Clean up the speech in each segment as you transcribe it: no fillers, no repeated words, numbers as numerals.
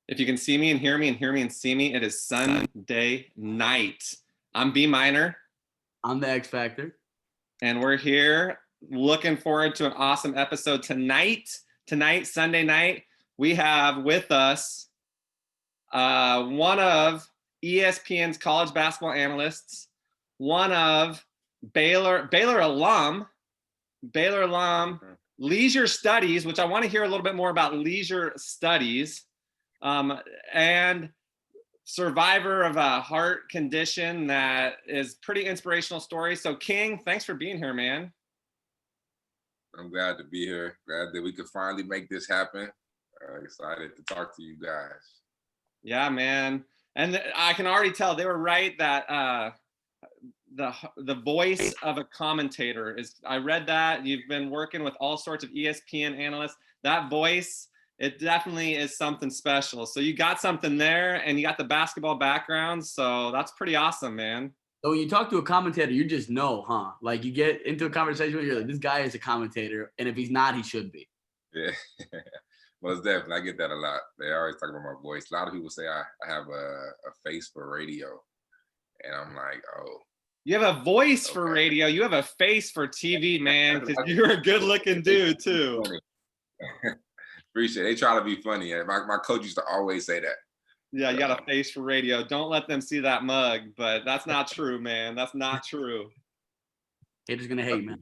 If you can see me and hear me and see me, it is Sunday night. I'm B Minor. I'm the X Factor. And we're here looking forward to an awesome episode tonight. Tonight, Sunday night, we have with us one of ESPN's college basketball analysts, one of Baylor alum, leisure studies, which I want to hear a little bit more about leisure studies, and survivor of a heart condition that is pretty inspirational story. So King, thanks for being here, man. I'm glad to be here. Glad that we could finally make this happen. Excited to talk to you guys. Yeah, man. And I can already tell they were right that the voice of a commentator is, I read that you've been working with all sorts of ESPN analysts. That voice, it definitely is something special. So you got something there and you got the basketball background. So that's pretty awesome, man. So when you talk to a commentator, you just know, huh? Like you get into a conversation where you're like, this guy is a commentator. And if he's not, he should be. Yeah, most definitely. I get that a lot. They always talk about my voice. A lot of people say I have a face for radio. And I'm like, oh. You have a voice for radio. You have a face for TV, man, because you're a good-looking dude, too. Appreciate it. They try to be funny. My coach used to always say that. Yeah, you got a face for radio. Don't let them see that mug, but that's not true, man. That's not true. Haters gonna hate, man.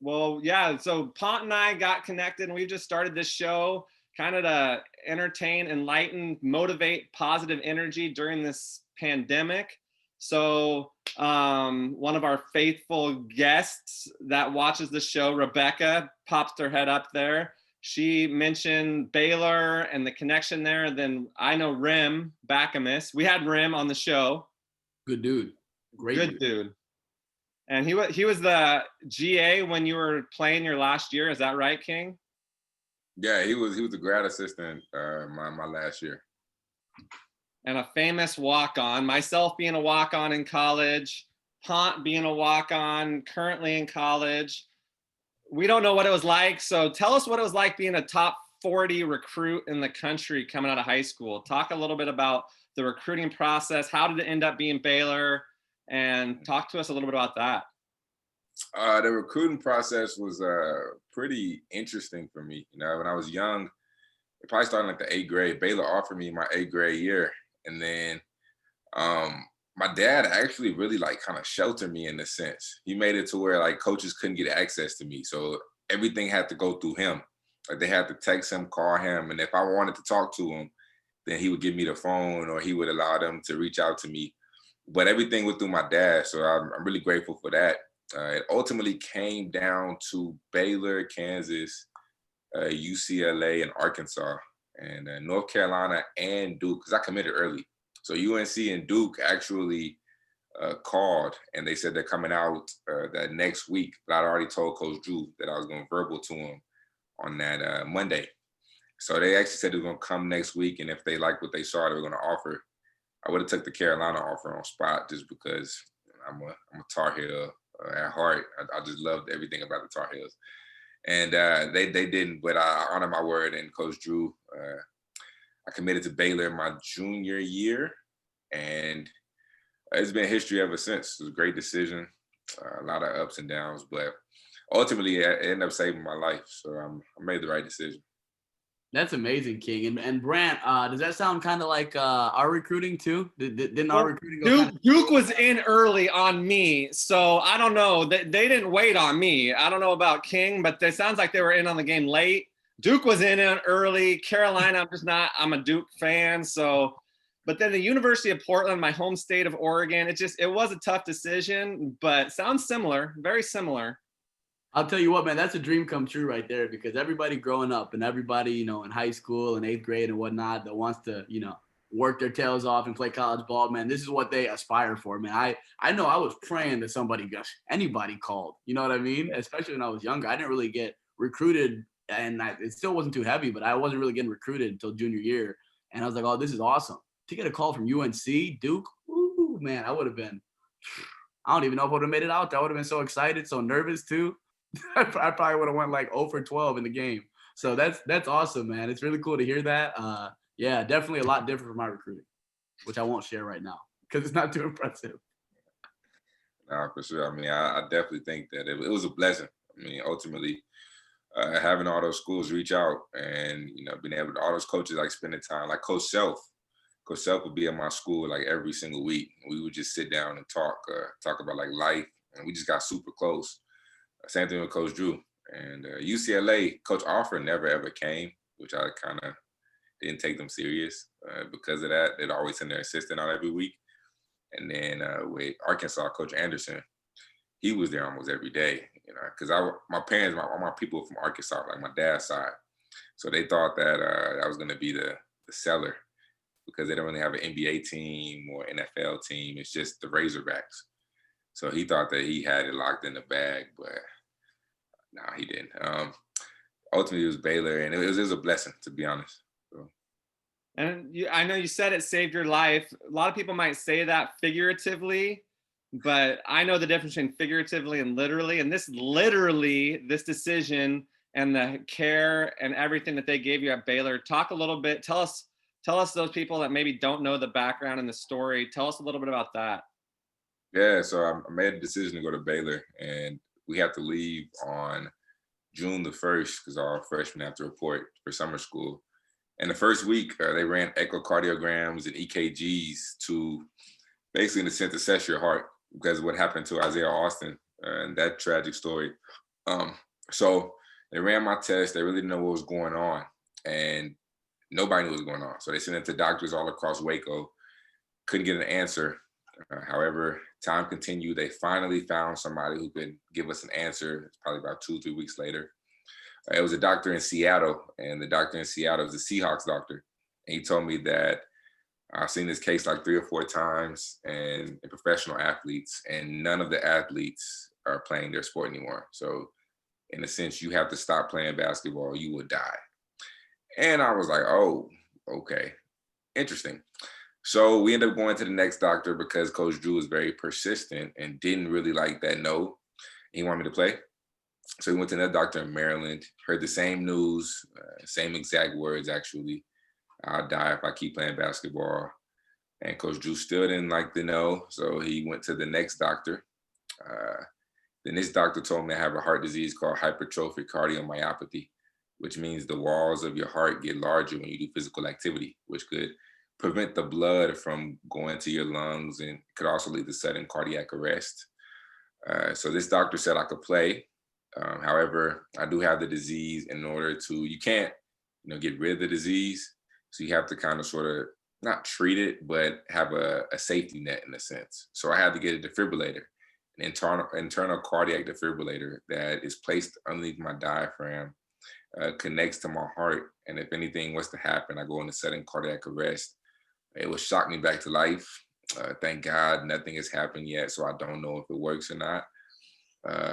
Well, yeah, so Pont and I got connected, and we've just started this show kind of to entertain, enlighten, motivate positive energy during this pandemic. So one of our faithful guests that watches the show, Rebecca, pops her head up there. She mentioned Baylor and the connection there. Then I know Rim Backamus. We had Rim on the show. Good dude. Great dude. And he was the GA when you were playing your last year. Is that right, King? Yeah, he was a grad assistant my last year. And a famous walk-on. Myself being a walk-on in college. Pont being a walk-on currently in college. We don't know what it was like. So tell us what it was like being a top 40 recruit in the country coming out of high school. Talk a little bit about the recruiting process. How did it end up being Baylor? And talk to us a little bit about that. The recruiting process was pretty interesting for me. You know, when I was young, it probably started like the 8th grade. Baylor offered me my 8th grade year. And then my dad actually really like kind of sheltered me in a sense. He made it to where like coaches couldn't get access to me. So everything had to go through him. Like they had to text him, call him. And if I wanted to talk to him, then he would give me the phone or he would allow them to reach out to me. But everything went through my dad. So I'm really grateful for that. It ultimately came down to Baylor, Kansas, UCLA, and Arkansas, and North Carolina and Duke, because I committed early. So UNC and Duke actually called, and they said they're coming out that next week. But I'd already told Coach Drew that I was going to verbal to him on that Monday. So they actually said they were going to come next week, and if they liked what they saw, they were going to offer. I would have took the Carolina offer on spot just because I'm a Tar Heel at heart. I just loved everything about the Tar Heels. And they didn't, but I honor my word. And Coach Drew, I committed to Baylor my junior year, and it's been history ever since. It was a great decision, a lot of ups and downs, but ultimately it ended up saving my life. So I made the right decision. That's amazing, King. And Brant, does that sound kind of like our recruiting too? Didn't our recruiting go Duke was in early on me, so I don't know. They didn't wait on me. I don't know about King, but it sounds like they were in on the game late. Duke was in early. Carolina, I'm a Duke fan. So, but then the University of Portland, my home state of Oregon, it was a tough decision, but sounds similar, very similar. I'll tell you what, man, that's a dream come true right there, because everybody growing up and everybody, you know, in high school and 8th grade and whatnot that wants to, you know, work their tails off and play college ball, man, this is what they aspire for, man. I know I was praying that anybody called, you know what I mean? Especially when I was younger. I didn't really get recruited, and it still wasn't too heavy, but I wasn't really getting recruited until junior year. And I was like, oh, this is awesome. To get a call from UNC, Duke, ooh, man, I would have been, I don't even know if I would have made it out there. I would have been so excited, so nervous too. I probably would have went like 0 for 12 in the game. So that's awesome, man. It's really cool to hear that. Yeah, definitely a lot different from my recruiting, which I won't share right now because it's not too impressive. Nah, for sure. I mean, I definitely think that it was a blessing. I mean, ultimately, having all those schools reach out and being able to all those coaches like spending time, like Coach Self would be at my school like every single week. We would just sit down and talk about like life, and we just got super close. Same thing with Coach Drew and UCLA. Coach Offer never ever came, which I kind of didn't take them serious because of that. They'd always send their assistant out every week. And then with Arkansas, Coach Anderson, he was there almost every day, because my parents, all my people from Arkansas, like my dad's side. So they thought that I was going to be the seller because they don't really have an NBA team or NFL team. It's just the Razorbacks. So he thought that he had it locked in the bag, but no, he didn't. Ultimately, it was Baylor, and it was a blessing, to be honest. So. And I know you said it saved your life. A lot of people might say that figuratively, but I know the difference between figuratively and literally. And this decision and the care and everything that they gave you at Baylor. Talk a little bit. Tell us those people that maybe don't know the background and the story. Tell us a little bit about that. Yeah, so I made a decision to go to Baylor, and we have to leave on June the 1st because all freshmen have to report for summer school. And the first week, they ran echocardiograms and EKGs to basically, in a sense, assess your heart because of what happened to Isaiah Austin and that tragic story. So they ran my test. They really didn't know what was going on, and nobody knew what was going on. So they sent it to doctors all across Waco. Couldn't get an answer. However, time continued. They finally found somebody who could give us an answer. It's probably about 2-3 weeks later. It was a doctor in Seattle, and the doctor in Seattle was a Seahawks doctor. And he told me that I've seen this case like 3 or 4 times and in professional athletes, and none of the athletes are playing their sport anymore. So in a sense, you have to stop playing basketball, you will die. And I was like, oh, okay, interesting. So we ended up going to the next doctor because Coach Drew was very persistent and didn't really like that no. He wanted me to play. So we went to another doctor in Maryland, heard the same news, same exact words, actually. I'll die if I keep playing basketball. And Coach Drew still didn't like the no. So he went to the next doctor. Then this doctor told me I have a heart disease called hypertrophic cardiomyopathy, which means the walls of your heart get larger when you do physical activity, which could prevent the blood from going to your lungs and could also lead to sudden cardiac arrest. So this doctor said I could play. However, I do have the disease. In order to, you can't, get rid of the disease. So you have to kind of sort of not treat it, but have a safety net in a sense. So I had to get a defibrillator, an internal cardiac defibrillator that is placed underneath my diaphragm, connects to my heart. And if anything was to happen, I go into sudden cardiac arrest. It will shock me back to life. Thank God nothing has happened yet, so I don't know if it works or not.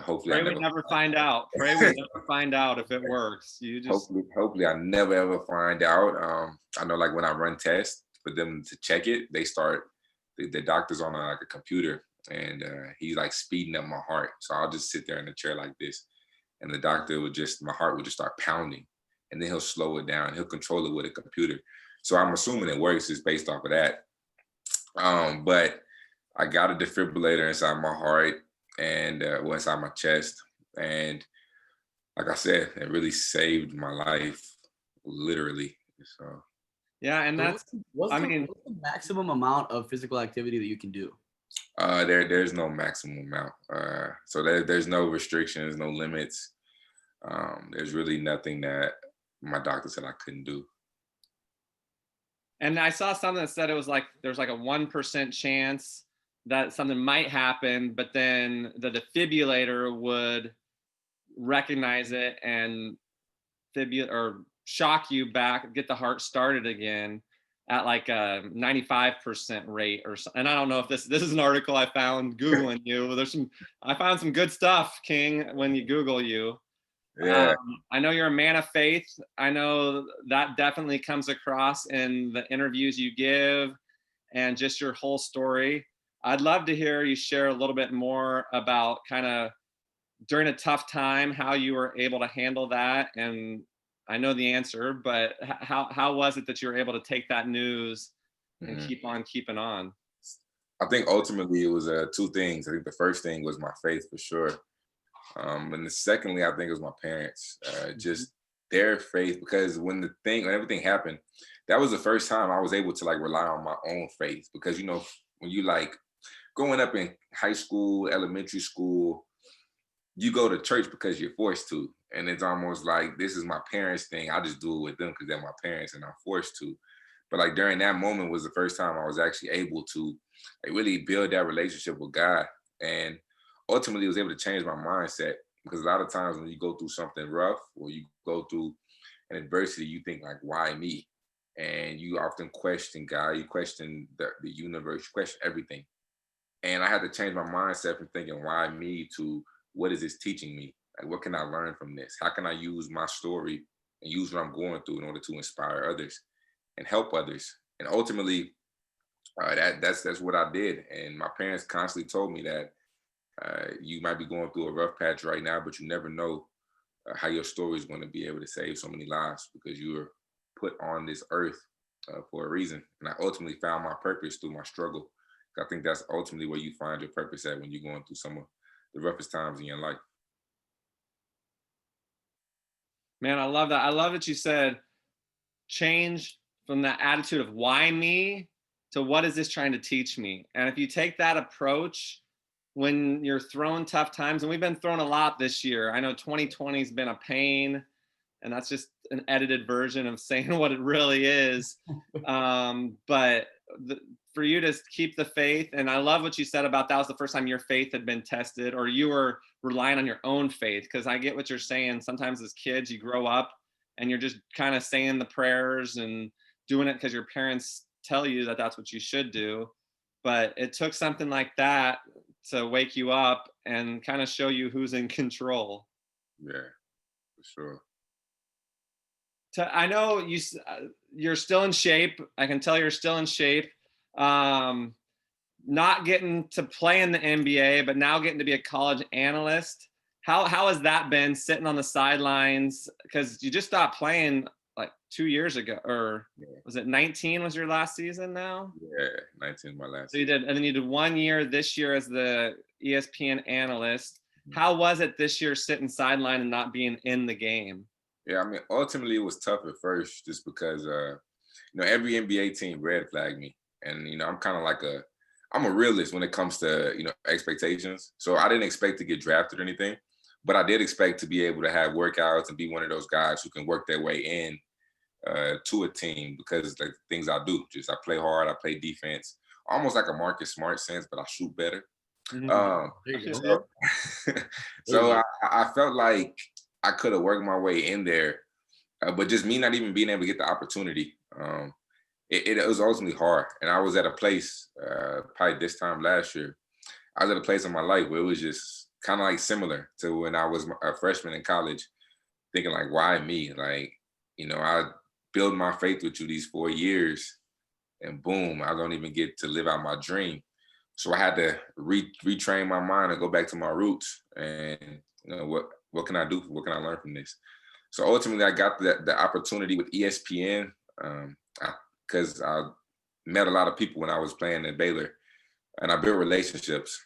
Hopefully, Pray we never find out. Pray we never find out if it works. You just hopefully I never ever find out. I know, like when I run tests for them to check it, they start the doctor's on like a computer, and he's like speeding up my heart. So I'll just sit there in the chair like this, and the doctor my heart would just start pounding, and then he'll slow it down. He'll control it with a computer. So I'm assuming it works just based off of that. But I got a defibrillator inside my heart and inside my chest. And like I said, it really saved my life, literally. So yeah, and that's what's the maximum amount of physical activity that you can do? There's no maximum amount. So there's no restrictions, no limits. There's really nothing that my doctor said I couldn't do. And I saw something that said it was like there's like a 1% chance that something might happen, but then the defibrillator would recognize it and shock you back, get the heart started again at like a 95% rate or something. And I don't know if this is an article I found Googling you. I found some good stuff, King, when you Google you. Yeah. I know you're a man of faith. I know that definitely comes across in the interviews you give and just your whole story. I'd love to hear you share a little bit more about kind of during a tough time, how you were able to handle that and I know the answer, but how was it that you were able to take that news and Mhm. keep on keeping on? I think ultimately it was two things. I think the first thing was my faith for sure. And the secondly, I think it was my parents, Mhm. just their faith, because when everything happened, that was the first time I was able to like rely on my own faith. Because when you like growing up in high school, elementary school, you go to church because you're forced to, and it's almost like this is my parents' thing. I just do it with them because they're my parents and I'm forced to. But like during that moment was the first time I was actually able to like really build that relationship with God, and ultimately was able to change my mindset. Because a lot of times when you go through something rough or you go through an adversity, you think like, why me? And you often question God, you question the universe, you question everything. And I had to change my mindset from thinking, why me, to what is this teaching me? Like, what can I learn from this? How can I use my story and use what I'm going through in order to inspire others and help others? And ultimately, that's what I did. And my parents constantly told me that you might be going through a rough patch right now, but you never know how your story is going to be able to save so many lives, because you were put on this earth for a reason. And I ultimately found my purpose through my struggle. I think that's ultimately where you find your purpose at when you're going through some of the roughest times in your life. Man, I love that. I love that you said change from that attitude of why me to what is this trying to teach me? And if you take that approach when you're thrown tough times, and we've been thrown a lot this year. I know 2020 has been a pain, and that's just an edited version of saying what it really is. But for you to keep the faith, and I love what you said about that was the first time your faith had been tested, or you were relying on your own faith. Because I get what you're saying. Sometimes as kids, you grow up and you're just kind of saying the prayers and doing it because your parents tell you that that's what you should do. But it took something like that to wake you up and kind of show you who's in control. Yeah, for sure. I know you're still in shape. I can tell you're still in shape. Um, Not getting to play in the NBA, but now getting to be a college analyst. How has that been sitting on the sidelines? Because you just stopped playing like 2 years ago, or Yeah, was it 19 was your last season now? yeah, 19 my last So you season. did, and then you did 1 year this year as the ESPN analyst. Mhm. How was it this year sitting sideline and not being in the game? Yeah, I mean, ultimately it was tough at first just because every NBA team red flagged me. And I'm kind of like I'm a realist when it comes to, expectations. So I didn't expect to get drafted or anything, but I did expect to be able to have workouts and be one of those guys who can work their way in to a team, because like things I do, just I play hard, I play defense, almost like a Marcus Smart sense, but I shoot better. Mhm. Um, There you go. Yeah. so There so you I felt like I could have worked my way in there, but just me not even being able to get the opportunity, it was ultimately hard. And I was at a place probably this time last year. I was at a place in my life where it was just kind of like similar to when I was a freshman in college, thinking like, why me? Like, I build my faith with you these 4 years, and boom, I don't even get to live out my dream. So I had to retrain my mind and go back to my roots. And what can I do? What can I learn from this? So ultimately, I got the opportunity with ESPN, because I met a lot of people when I was playing at Baylor, and I built relationships.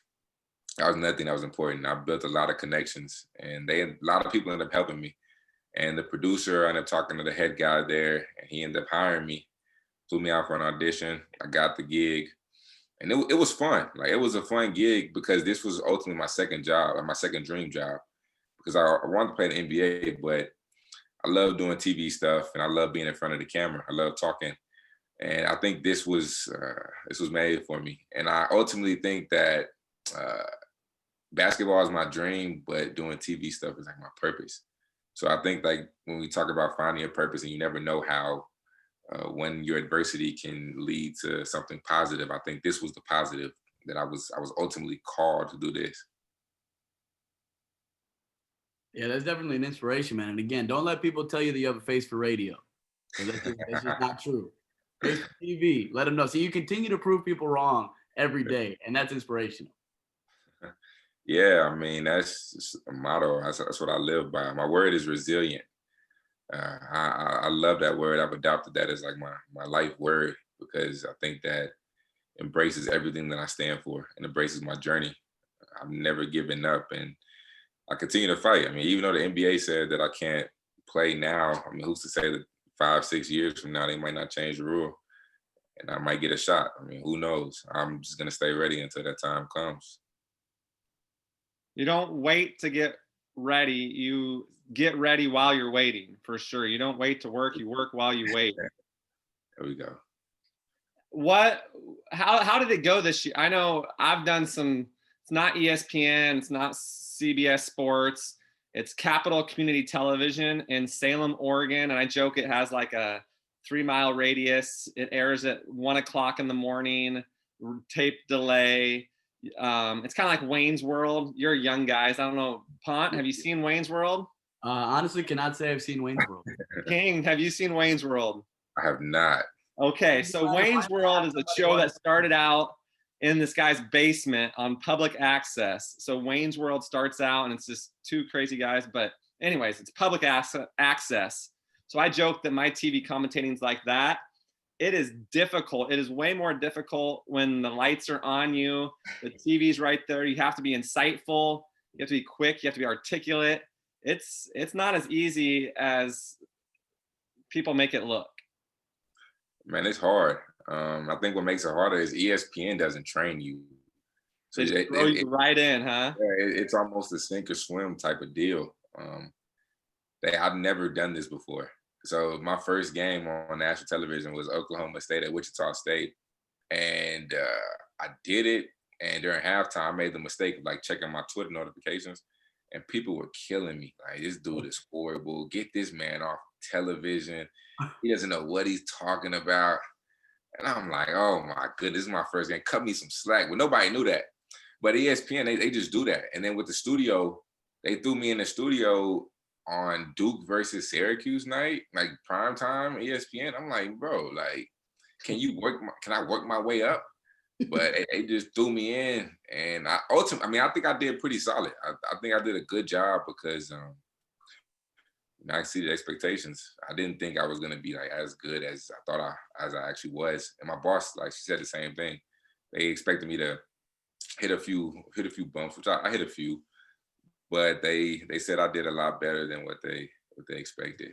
That was another thing that was important. I built a lot of connections, and a lot of people ended up helping me. And the producer ended up talking to the head guy there, and he ended up hiring me, flew me out for an audition. I got the gig, and it was fun. Like, it was a fun gig because this was ultimately my second job, my second dream job, because I wanted to play in the NBA, but I love doing TV stuff and I love being in front of the camera. I love talking, and I think this was made for me. And I ultimately think that uh, basketball is my dream, but doing TV stuff is like my purpose. So I think like when we talk about finding a purpose, and you never know how when your adversity can lead to something positive. I think this was the positive, that I was ultimately called to do this. Yeah, that's definitely an inspiration, man. And again, don't let people tell you that you have a face for radio, because that's just not true. Face for TV, let them know. So you continue to prove people wrong every day, and that's inspirational. Yeah, I mean that's just a motto. That's what I live by. My word is resilient. I love that word. I've adopted that as like my life word because I think that embraces everything that I stand for and embraces my journey. I've never given up and I continue to fight. I mean, even though the NBA said that I can't play now, I mean, who's to say that 5, 6 years from now they might not change the rule and I might get a shot. I mean, who knows? I'm just gonna stay ready until that time comes. You don't wait to get ready. You get ready while you're waiting, for sure. You don't wait to work. You work while you wait. There we go. How did it go this year? I know I've done some, it's not ESPN, it's not CBS Sports, it's Capital Community Television in Salem, Oregon. And I joke it has like a 3-mile radius. It airs at 1:00 in the morning, tape delay. It's kind of like Wayne's World. You're young guys. I don't know. Pont, have you seen Wayne's World? Honestly, cannot say I've seen Wayne's World. King, have you seen Wayne's World? I have not. Okay, so Wayne's World is a show that started out in this guy's basement on public access. So Wayne's World starts out and it's just two crazy guys. But anyways, it's public access. So I joke that my TV commentating is like that. It is difficult. It is way more difficult when the lights are on you. The TV's right there. You have to be insightful. You have to be quick. You have to be articulate. It's not as easy as people make it look. Man, it's hard. I think what makes it harder is ESPN doesn't train you. So they throw you right in, huh? Yeah, it's almost a sink or swim type of deal. I've never done this before. So my first game on national television was Oklahoma State at Wichita State. And I did it. And during halftime, I made the mistake of like checking my Twitter notifications. And people were killing me. Like, this dude is horrible. Get this man off television. He doesn't know what he's talking about. And I'm like, oh my goodness, this is my first game. Cut me some slack. Well, nobody knew that. But ESPN, they just do that. And then with the studio, they threw me in the studio on Duke versus Syracuse night, like prime time ESPN. I'm like, bro, like, can I work my way up? But they just threw me in, and I think I did pretty solid. I think I did a good job because I exceeded expectations. I didn't think I was gonna be like as good as I actually was. And my boss, like she said the same thing. They expected me to hit a few bumps, which I hit a few, but they said I did a lot better than what they expected.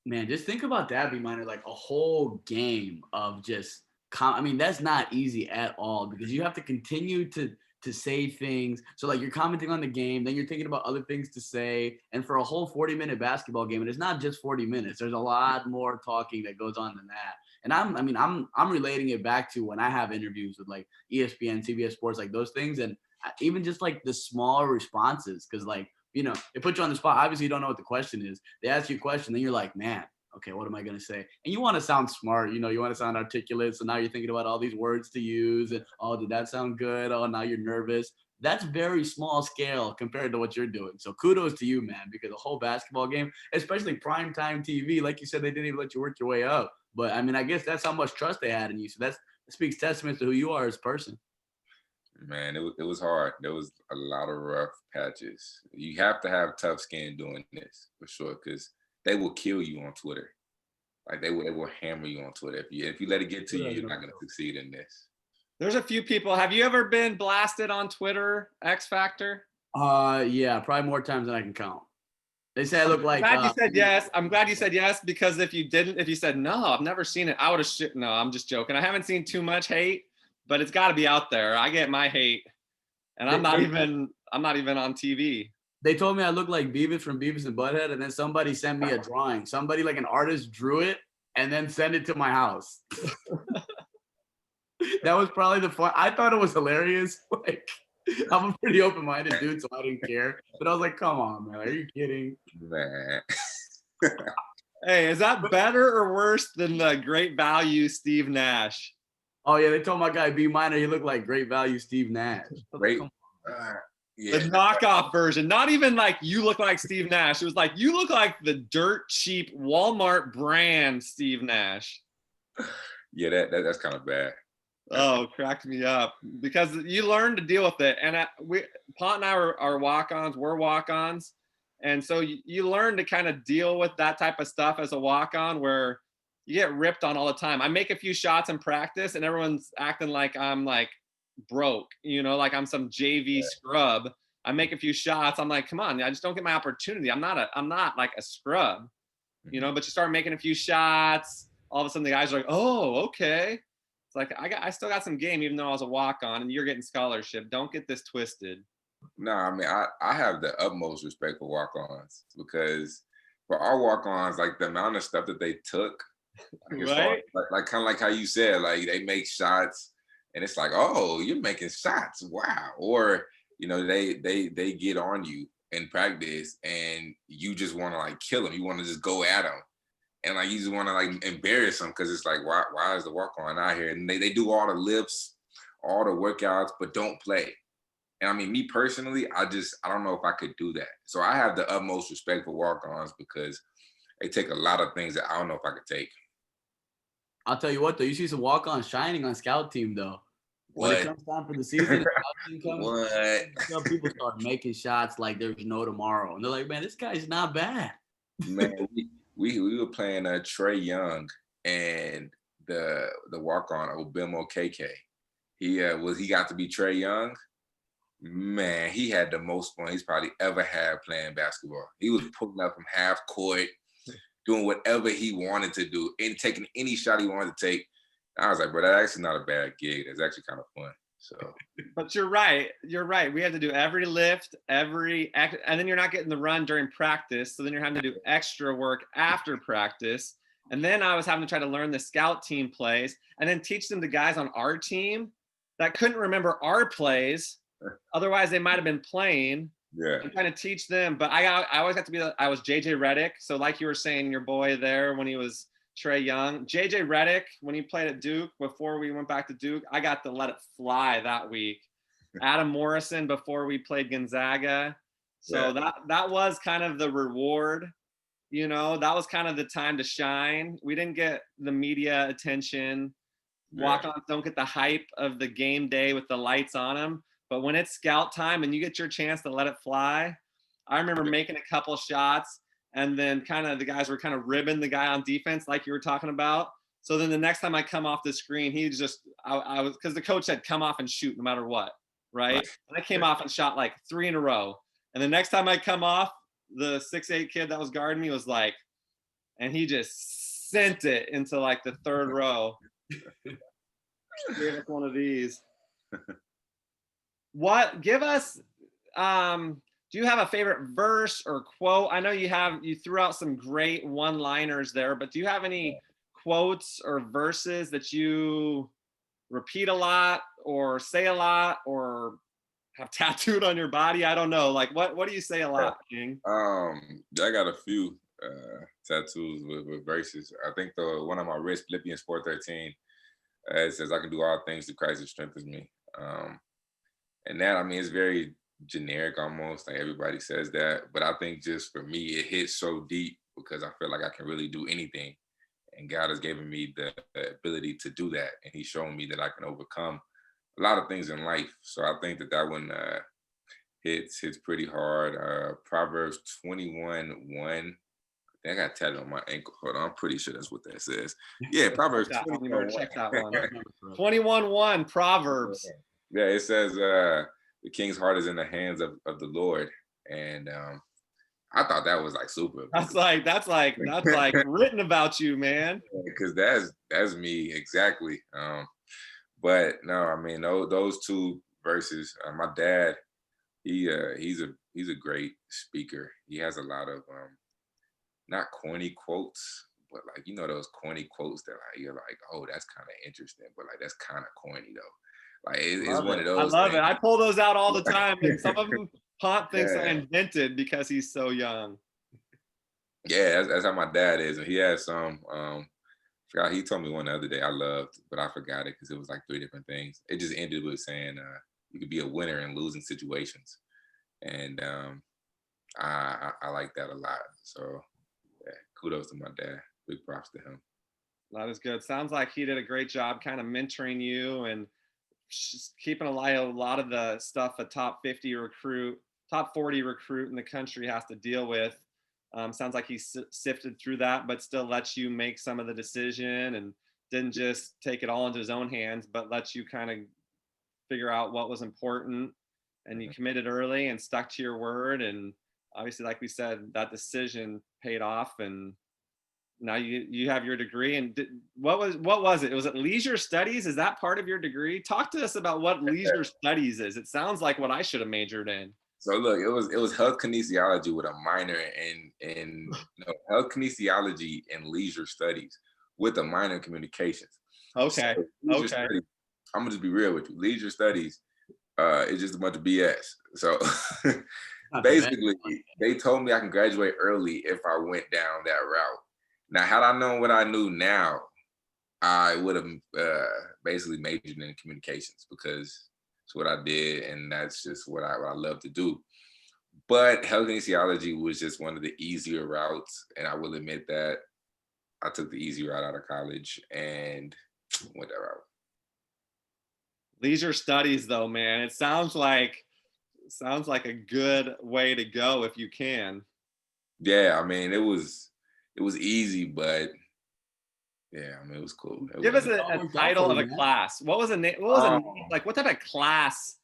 Man, just think about that, B-Minor, like a whole game of just that's not easy at all because you have to continue to say things. So like you're commenting on the game, then you're thinking about other things to say. And for a whole 40-minute basketball game, and it's not just 40 minutes, there's a lot more talking that goes on than that. And I'm relating it back to when I have interviews with like ESPN, CBS Sports, like those things. And even just like the small responses, because like, they put you on the spot. Obviously you don't know what the question is. They ask you a question, then you're like, man, okay, what am I going to say? And you want to sound smart, you want to sound articulate. So now you're thinking about all these words to use and, oh, did that sound good? Oh, now you're nervous. That's very small scale compared to what you're doing. So kudos to you, man, because a whole basketball game, especially primetime TV, like you said, they didn't even let you work your way up. But I guess that's how much trust they had in you. So that speaks testament to who you are as a person. Man, it was hard. There was a lot of rough patches. You have to have tough skin doing this for sure, because they will kill you on Twitter. Like they will hammer you on Twitter. If you let it get to you, you're not going to succeed in this. There's a few people. Have you ever been blasted on Twitter, X Factor? Yeah, probably more times than I can count. They say I look like. I'm glad you said yes. I'm glad you said yes, because if you said no, I've never seen it, I would have shit. No, I'm just joking. I haven't seen too much hate, but it's got to be out there. I get my hate, and I'm not even on TV. They told me I look like Beavis from Beavis and Butthead, and then somebody sent me a drawing. Somebody, like an artist, drew it and then sent it to my house. That was probably the fun. I thought it was hilarious. Like, I'm a pretty open-minded dude, so I didn't care. But I was like, come on, man. Are you kidding? Man. Hey, is that better or worse than the Great Value Steve Nash? Oh, yeah. They told my guy B-Minor he looked like Great Value Steve Nash. Great. Yeah. The knockoff version. Not even like you look like Steve Nash. It was like you look like the dirt cheap Walmart brand Steve Nash. Yeah, that's kind of bad. Oh, cracked me up because you learn to deal with it. And Pont and I are walk-ons. We're walk-ons. And so you learn to kind of deal with that type of stuff as a walk-on, where you get ripped on all the time. I make a few shots in practice and everyone's acting like I'm like broke, like I'm some JV scrub. I make a few shots. I'm like, come on, I just don't get my opportunity. I'm not like a scrub, but you start making a few shots. All of a sudden the guys are like, oh, okay. It's like, I still got some game, even though I was a walk-on, and you're getting scholarship. Don't get this twisted. No, I mean, I have the utmost respect for walk-ons, because for our walk-ons, like the amount of stuff that they took, Right? like kind of like how you said, like they make shots and it's like, oh, you're making shots. Wow. Or, they get on you in practice and you just want to like kill them. You want to just go at them. And like, you just want to like embarrass them, because it's like, why is the walk-on out here? And they do all the lifts, all the workouts, but don't play. And I mean, me personally, I don't know if I could do that. So I have the utmost respect for walk-ons, because they take a lot of things that I don't know if I could take. I'll tell you what, though, you see some walk-ons shining on scout team, though. What? When it comes time for the season, scout team comes, What? people start making shots like there's no tomorrow. And they're like, man, this guy's not bad. Man, we were playing Trey Young and the walk-on Obimo KK. He got to be Trey Young. Man, he had the most fun he's probably ever had playing basketball. He was pulling up from half court, doing whatever he wanted to do, and taking any shot he wanted to take. I was like, bro, that's actually not a bad gig. That's actually kind of fun. So, but you're right. We had to do every lift, and then you're not getting the run during practice. So then you're having to do extra work after practice. And then I was having to try to learn the scout team plays and then teach them to guys on our team that couldn't remember our plays. Otherwise, they might have been playing. Yeah. And trying to teach them. But I always got to be, I was JJ Redick. So like you were saying, your boy there when he was Trey Young, JJ Redick, when he played at Duke, before we went back to Duke, I got to let it fly that week. Adam Morrison before we played Gonzaga. So that was kind of the reward, that was kind of the time to shine. We didn't get the media attention. Walk-ons don't get the hype of the game day with the lights on them. But when it's scout time and you get your chance to let it fly, I remember making a couple shots, and then kind of the guys were kind of ribbing the guy on defense like you were talking about. So then the next time I come off the screen, he just, I was, because the coach said come off and shoot no matter what, right? And I came off and shot like 3 in a row. And the next time I come off, the 6'8" kid that was guarding me was like, and he just sent it into like the 3rd row. Gave us one of these. Give us, do you have a favorite verse or quote? I know you threw out some great one-liners there, but do you have any quotes or verses that you repeat a lot or say a lot or have tattooed on your body? I don't know. Like what do you say a lot, King? I got a few tattoos with verses. I think the one on my wrist, Philippians 4:13, it says, I can do all things through Christ who strengthens me. And that, I mean, it's very generic almost, like everybody says that. But I think just for me, it hits so deep because I feel like I can really do anything. And God has given me the ability to do that. And he's shown me that I can overcome a lot of things in life. So I think that one hits pretty hard. Proverbs 21:1. I got tatted on my ankle. Hold on, I'm pretty sure that's what that says. Yeah, Proverbs 21:1. Check that one. 21:1, Proverbs. Yeah, it says the king's heart is in the hands of the Lord. And I thought that was like super. That's like written about you, man. Because that's me exactly. But no, I mean those two verses. My dad, he's a great speaker. He has a lot of not corny quotes, but like those corny quotes that like you're like, oh, that's kind of interesting, but like that's kind of corny though. Like it's one of those. I love it. I pull those out all the time, and some of them Pont thinks I invented because he's so young. Yeah, that's how my dad is, and he has some. Forgot he told me one the other day I loved, but I forgot it because it was like 3 different things. It just ended with saying you could be a winner in losing situations, and I like that a lot. So yeah, kudos to my dad. Big props to him. That is good. Sounds like he did a great job kind of mentoring you and just keeping a lot of the stuff a top 50 recruit top 40 recruit in the country has to deal with. Sounds like he sifted through that, but still lets you make some of the decision and didn't just take it all into his own hands, but lets you kind of figure out what was important. And you committed early and stuck to your word. And obviously, like we said, that decision paid off. And now you have your degree. And what was it? Was it leisure studies? Is that part of your degree? Talk to us about what leisure studies is. It sounds like what I should have majored in. So look, it was health kinesiology with a minor in health kinesiology and leisure studies with a minor in communications. Okay. So studies, I'm gonna just be real with you. Leisure studies is just a bunch of BS. So basically, they told me I can graduate early if I went down that route. Now, had I known what I knew now, I would have basically majored in communications because it's what I did, and that's just what I love to do. But health kinesiology was just one of the easier routes, and I will admit that I took the easy route out of college and went that route. Leisure studies, though, man, it sounds like a good way to go if you can. Yeah, I mean, it was easy, but yeah, I mean, it was cool. Give us a title of a class. What was a name? What was a name? Like, what type of class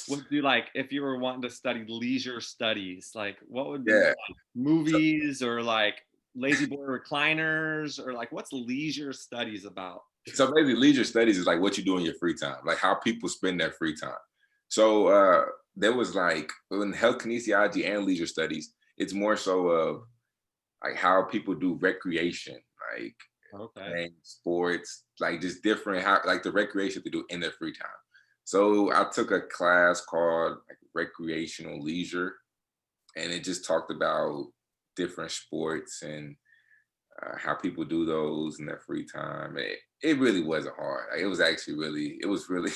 would you like if you were wanting to study leisure studies? Like, what would be like, movies or like lazy boy recliners, or like what's leisure studies about? So basically, leisure studies is like what you do in your free time, like how people spend their free time. So there was like in health kinesiology and leisure studies, it's more so of like how people do recreation, like playing sports, like just different like the recreation they do in their free time. So I took a class called like recreational leisure, and it just talked about different sports and how people do those in their free time. It really wasn't hard. Like, it was really it was really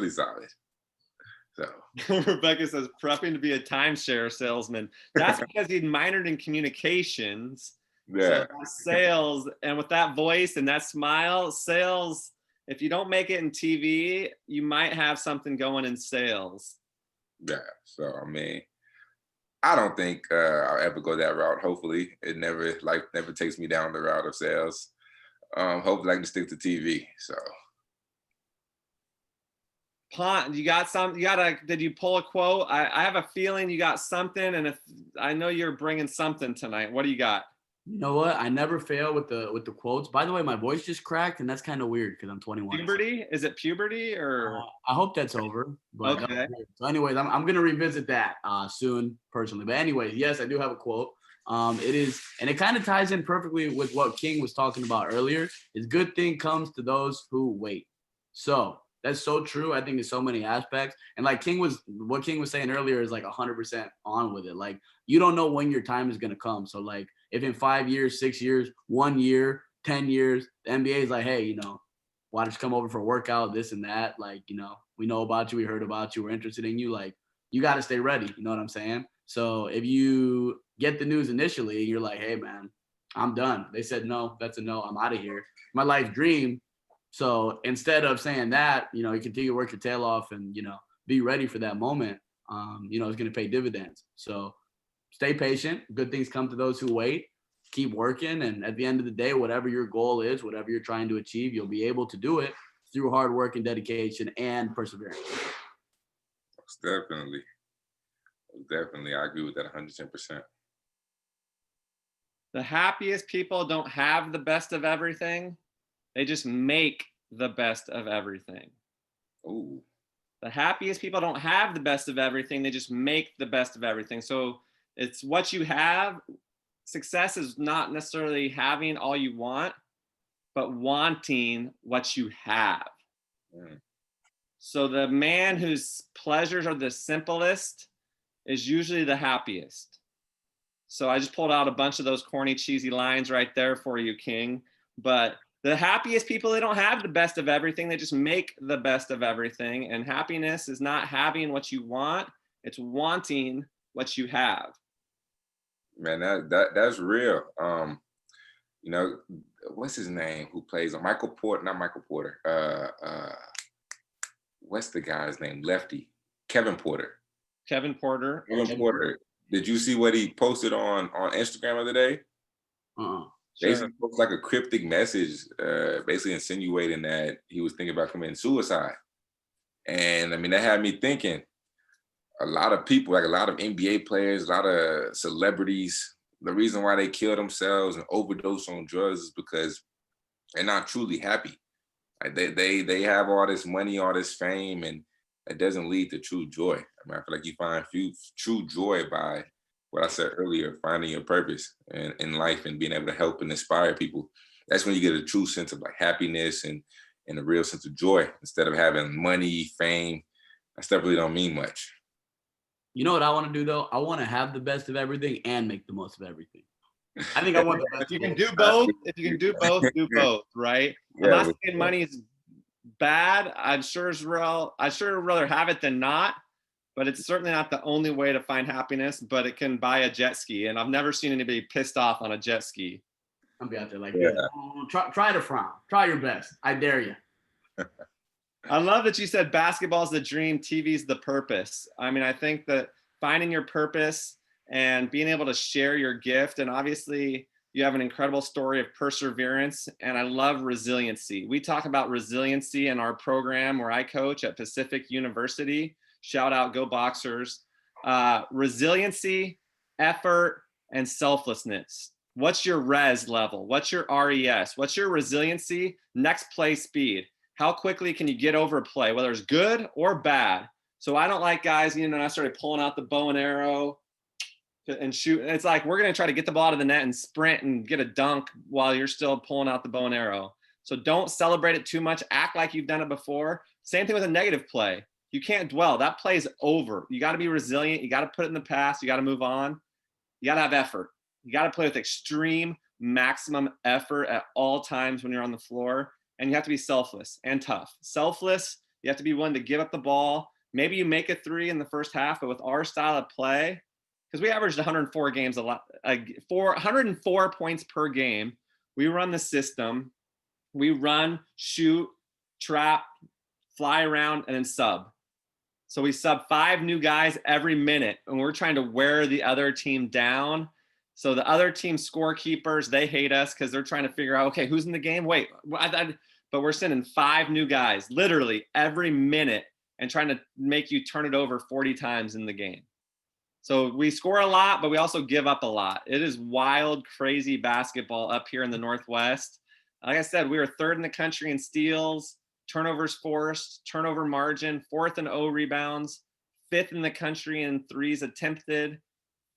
solid. So Rebecca says prepping to be a timeshare salesman. That's because he minored in communications. Yeah. So sales, and with that voice and that smile, sales, if you don't make it in TV, you might have something going in sales. Yeah. So I mean, I don't think I'll ever go that route. Hopefully, life never takes me down the route of sales. Hopefully I can stick to TV. So Pont, did you pull a quote? I have a feeling you got something, and if I know you're bringing something tonight. What do you got? You know what? I never fail with the quotes. By the way, my voice just cracked, and that's kind of weird because I'm 21. Puberty? Is it puberty or? I hope that's over. But okay. So, anyways, I'm gonna revisit that soon, personally. But anyways, yes, I do have a quote. It is, and it kind of ties in perfectly with what King was talking about earlier. Is good thing comes to those who wait. So that's so true. I think in so many aspects. And like what King was saying earlier is like 100% on with it. Like you don't know when your time is gonna come. So like if in 5 years, 6 years, 1 year, 10 years, the NBA is like, hey, why don't you come over for a workout, this and that? Like, we know about you, we heard about you, we're interested in you. Like, you got to stay ready. You know what I'm saying? So if you get the news initially, you're like, hey, man, I'm done. They said no, that's a no, I'm out of here. My life dream. So instead of saying that, you continue to work your tail off and, be ready for that moment, it's going to pay dividends. So stay patient. Good things come to those who wait. Keep working. And at the end of the day, whatever your goal is, whatever you're trying to achieve, you'll be able to do it through hard work and dedication and perseverance. Definitely. I agree with that 110%. The happiest people don't have the best of everything. They just make the best of everything. Ooh. The happiest people don't have the best of everything. They just make the best of everything. So it's what you have. Success is not necessarily having all you want, but wanting what you have. Mm. So the man whose pleasures are the simplest is usually the happiest. So I just pulled out a bunch of those corny, cheesy lines right there for you, King. But the happiest people, they don't have the best of everything. They just make the best of everything. And happiness is not having what you want. It's wanting what you have. Man, that's real. What's his name? Who plays on Michael Porter? Not Michael Porter. What's the guy's name? Lefty. Kevin Porter. Kevin Porter. Kevin Porter. Did you see what he posted on Instagram the other day? Basically, looks like a cryptic message, basically insinuating that he was thinking about committing suicide. And I mean, that had me thinking. A lot of people, like a lot of NBA players, a lot of celebrities, the reason why they kill themselves and overdose on drugs is because they're not truly happy. Like they have all this money, all this fame, and it doesn't lead to true joy. I mean, I feel like you find true joy by what I said earlier, finding your purpose in life and being able to help and inspire people. That's when you get a true sense of like happiness and a real sense of joy instead of having money, fame. That stuff really don't mean much. You know what I want to do though? I want to have the best of everything and make the most of everything. I think I want the best. If you can do both, do both, right? I'm not saying money's bad. I'd sure rather have it than not, but it's certainly not the only way to find happiness, but it can buy a jet ski. And I've never seen anybody pissed off on a jet ski. I'll be out there like this. Try to frown. Try your best. I dare you. I love that you said basketball's the dream, TV's the purpose. I mean, I think that finding your purpose and being able to share your gift, and obviously you have an incredible story of perseverance, and I love resiliency. We talk about resiliency in our program where I coach at Pacific University. Shout out, go Boxers. Resiliency, effort, and selflessness. What's your res level? What's your RES? What's your resiliency? Next play speed. How quickly can you get over a play, whether it's good or bad? So I don't like guys, I started pulling out the bow and arrow and shoot. It's like, we're going to try to get the ball out of the net and sprint and get a dunk while you're still pulling out the bow and arrow. So don't celebrate it too much. Act like you've done it before. Same thing with a negative play. You can't dwell. That play is over. You got to be resilient. You got to put it in the past. You got to move on. You got to have effort. You got to play with extreme maximum effort at all times when you're on the floor. And you have to be selfless and tough. Selfless, you have to be willing to give up the ball. Maybe you make a three in the first half, but with our style of play, because we averaged 104 games 104 points per game. We run the system. We run, shoot, trap, fly around, and then sub. So we sub 5 new guys every minute, and we're trying to wear the other team down. So the other team scorekeepers, they hate us because they're trying to figure out, okay, who's in the game? Wait, but we're sending 5 new guys literally every minute and trying to make you turn it over 40 times in the game. So we score a lot, but we also give up a lot. It is wild, crazy basketball up here in the Northwest. Like I said, we were 3rd in the country in steals, turnovers forced, turnover margin, 4th in O rebounds, 5th in the country in threes attempted,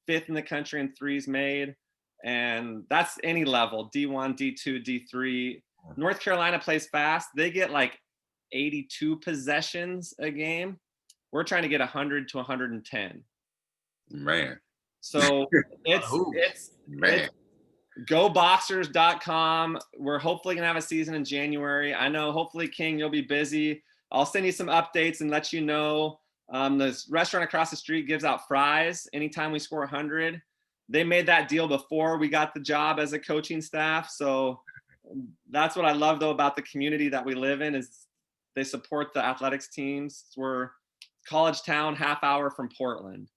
5th in the country in threes made. And that's any level, D1, D2, D3. North Carolina plays fast. They get like 82 possessions a game. We're trying to get 100 to 110. Man. So it's goboxers.com. We're hopefully gonna have a season in January. I know hopefully, King, you'll be busy. I'll send you some updates and let you know. This restaurant across the street gives out fries anytime we score 100. They made that deal before we got the job as a coaching staff. So that's what I love though about the community that we live in is they support the athletics teams. We're college town, half hour from Portland.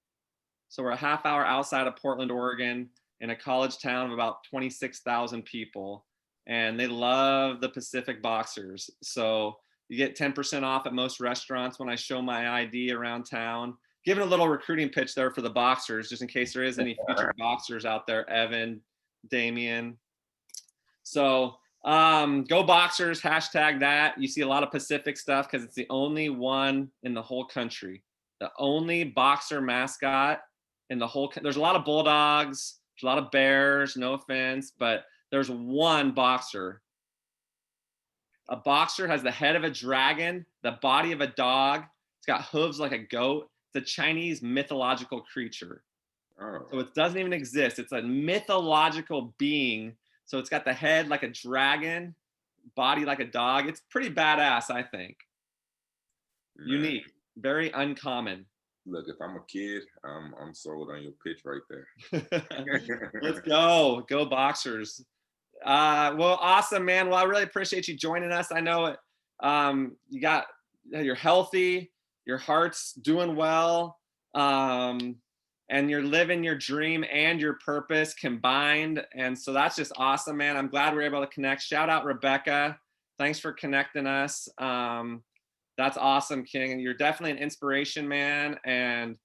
So we're a half hour outside of Portland, Oregon, in a college town of about 26,000 people. And they love the Pacific Boxers. So you get 10% off at most restaurants when I show my ID around town. Giving a little recruiting pitch there for the Boxers, just in case there is any future Boxers out there, Evan, Damian. So go Boxers, hashtag that. You see a lot of Pacific stuff because it's the only one in the whole country. The only Boxer mascot in the whole, there's a lot of Bulldogs, there's a lot of Bears, no offense, but there's one Boxer. A Boxer has the head of a dragon, the body of a dog. It's got hooves like a goat. It's a Chinese mythological creature. Oh. So it doesn't even exist. It's a mythological being. So it's got the head like a dragon, body like a dog. It's pretty badass, I think. Man. Unique, very uncommon. Look, if I'm a kid, I'm sold on your pitch right there. Let's go Boxers. Well, awesome, man. Well, I really appreciate you joining us. I know you're healthy, your heart's doing well. And you're living your dream and your purpose combined. And so that's just awesome, man. I'm glad we were able to connect. Shout out Rebecca. Thanks for connecting us. That's awesome, King. And you're definitely an inspiration, man. And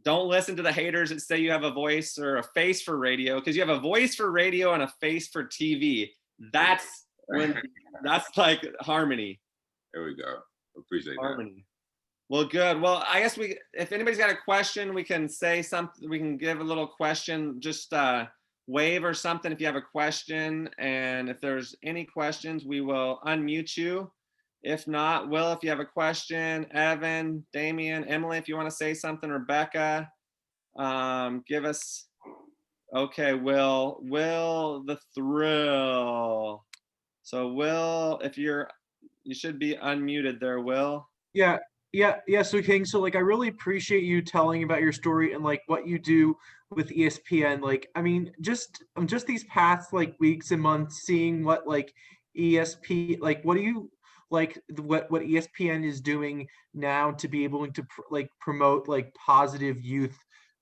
don't listen to the haters that say you have a voice or a face for radio, because you have a voice for radio and a face for TV. That's like harmony. There we go. Appreciate Harmony. that. Well, good. Well, I guess if anybody's got a question, we can say something. We can give a little question, just wave or something if you have a question. And if there's any questions, we will unmute you. If not, Will, if you have a question, Evan, Damian, Emily, if you want to say something, Rebecca, give us. Okay, Will the thrill. So Will, if you should be unmuted there, Will. Yeah. So King, so like I really appreciate you telling about your story and like what you do with ESPN. Like, I mean, just these past like weeks and months, seeing what like ESP, like what do you like what ESPN is doing now to be able to like promote like positive youth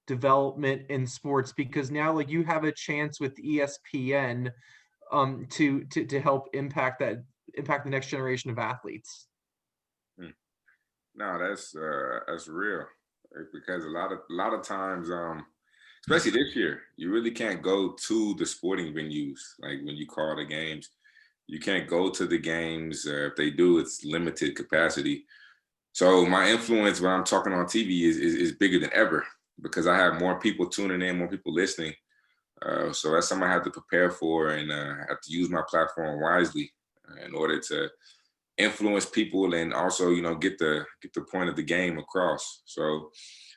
development in sports, because now like you have a chance with ESPN to help impact the next generation of athletes. No, that's real, because a lot of times, especially this year, you really can't go to the sporting venues. Like when you call the games, you can't go to the games. If they do, it's limited capacity. So my influence when I'm talking on TV is bigger than ever, because I have more people tuning in, more people listening. So that's something I have to prepare for, and have to use my platform wisely in order to influence people, and also, you know, get the point of the game across. So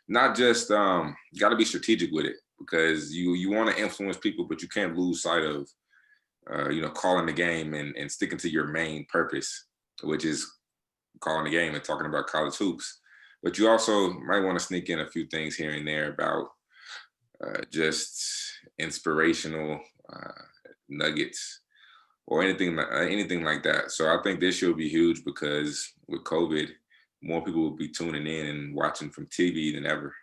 not just got to be strategic with it, because you want to influence people, but you can't lose sight of calling the game and sticking to your main purpose, which is calling the game and talking about college hoops. But you also might want to sneak in a few things here and there about just inspirational nuggets or anything like that. So I think this year will be huge, because with COVID, more people will be tuning in and watching from TV than ever.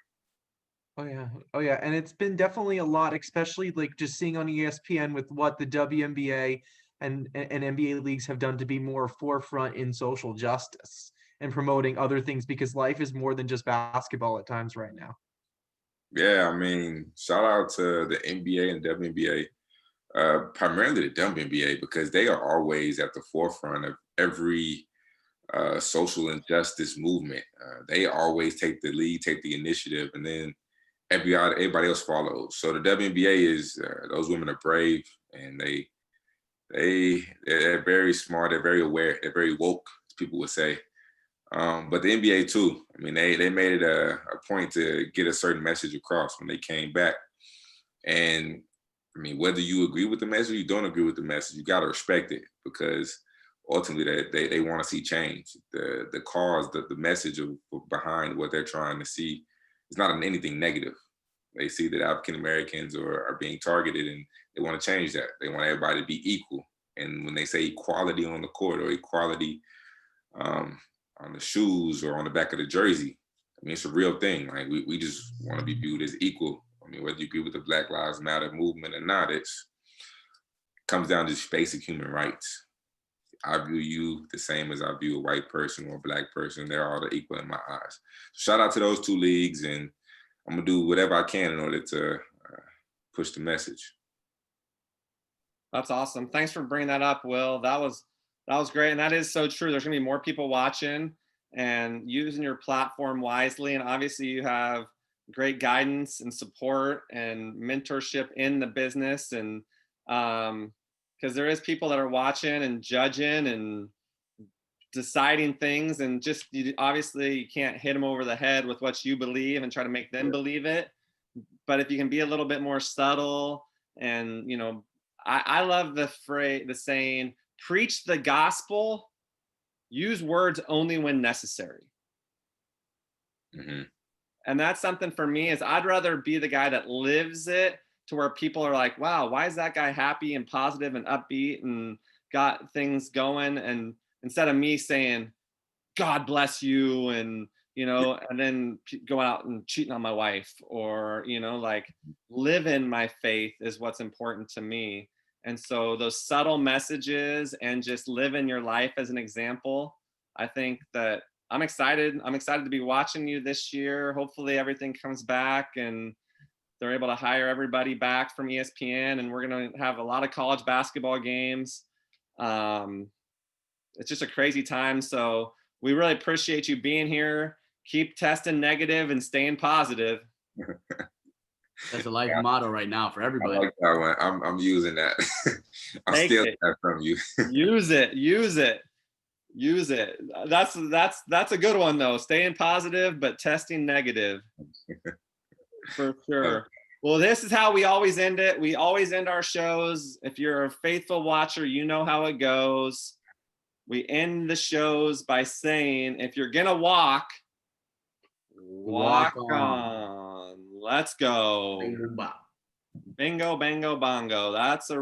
Oh yeah, and it's been definitely a lot, especially like just seeing on ESPN with what the WNBA and NBA leagues have done to be more forefront in social justice and promoting other things, because life is more than just basketball at times right now. Yeah, I mean, shout out to the NBA and WNBA. Primarily the WNBA, because they are always at the forefront of every social injustice movement. They always take the lead, take the initiative, and then everybody else follows. So the WNBA is those women are brave, and they're very smart, they're very aware, they're very woke, as people would say. But the NBA too. I mean, they made it a point to get a certain message across when they came back, and I mean, whether you agree with the message or you don't agree with the message, you got to respect it, because ultimately they want to see change. The cause, the message behind what they're trying to see is not anything negative. They see that African Americans are being targeted, and they want to change that. They want everybody to be equal. And when they say equality on the court, or equality on the shoes or on the back of the jersey, I mean, it's a real thing. Like we just want to be viewed as equal. I mean, whether you agree with the Black Lives Matter movement or not, it comes down to just basic human rights. I view you the same as I view a white person or a Black person. They're all equal in my eyes. So shout out to those two leagues, and I'm gonna do whatever I can in order to push the message. That's awesome. Thanks for bringing that up, Will. That was great, and that is so true. There's gonna be more people watching and using your platform wisely, and obviously you have great guidance and support and mentorship in the business, and because there is people that are watching and judging and deciding things, and just obviously you can't hit them over the head with what you believe and try to make them believe it. But if you can be a little bit more subtle, and I love the saying, preach the gospel, use words only when necessary. Mm-hmm. And that's something for me, is I'd rather be the guy that lives it, to where people are like, wow, why is that guy happy and positive and upbeat and got things going? And instead of me saying, God bless you and and then go out and cheating on my wife, or, like, live in my faith is what's important to me. And so those subtle messages and just living your life as an example, I think that I'm excited. I'm excited to be watching you this year. Hopefully everything comes back and they're able to hire everybody back from ESPN, and we're going to have a lot of college basketball games. It's just a crazy time. So we really appreciate you being here. Keep testing negative and staying positive. That's a life motto right now for I everybody. like that one. I'm using that. I'm stealing that from you. Use it. That's a good one though. Staying positive, but testing negative. For sure. Well, this is how we always end it. We always end our shows. If you're a faithful watcher, you know how it goes. We end the shows by saying, if you're gonna walk on. Let's go. Bingo, bop. Bingo, bango, bongo. That's a